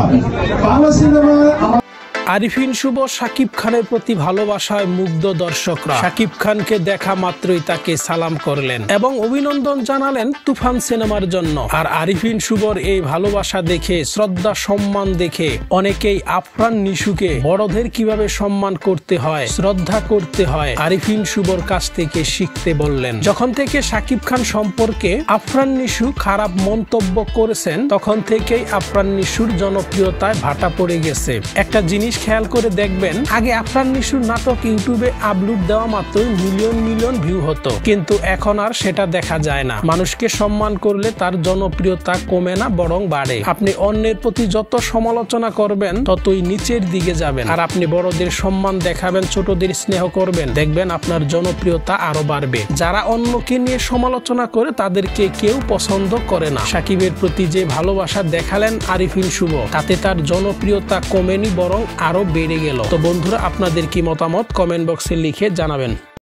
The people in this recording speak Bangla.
হয়। বাংলা সিনেমায় আরিফিন শুভ শাকিব খানের প্রতি ভালোবাসায় মুগ্ধ দর্শকরা শাকিব খানকে দেখা মাত্রই তাকে সালাম করলেন এবং অভিনন্দন জানালেন তুফান সিনেমার জন্য। আর আরিফিন শুভর এই ভালোবাসা দেখে, শ্রদ্ধা সম্মান দেখে অনেকেই আফরান নিশুকে বড়দের কিভাবে সম্মান করতে হয়, শ্রদ্ধা করতে হয় আরিফিন শুভর কাছ থেকে শিখতে বললেন। যখন থেকে শাকিব খান সম্পর্কে আফরান নিশু খারাপ মন্তব্য করেছেন, তখন থেকেই আফরান নিশুর জনপ্রিয়তায় ভাটা পড়ে গেছে। একটা জিনিস খেয়াল করে দেখবেন, আগে আফরান নিশুর নাটক ইউটিউবে আপলোড দেওয়া মাত্রই মিলিয়ন মিলিয়ন ভিউ হতো, কিন্তু এখন আর সেটা দেখা যায় না। মানুষকে সম্মান করলে তার জনপ্রিয়তা কমে না, বরং বাড়ে। আপনি অন্যের প্রতি যত সমালোচনা করবেন ততই নিচের দিকে যাবেন। আর আপনি বড়দের সম্মান দেখাবেন, ছোটদের স্নেহ করবেন, দেখবেন আপনার জনপ্রিয়তা আরো বাড়বে। যারা অন্যকে নিয়ে সমালোচনা করে তাদেরকে কেউ পছন্দ করে না। শাকিবের প্রতি যে ভালোবাসা দেখালেন আরিফিন শুভ, তাতে তার জনপ্রিয়তা কমেনি, বরং আরো বেড়ে গেল। তো বন্ধুরা, আপনাদের কি মতামত কমেন্ট বক্সে লিখে জানাবেন।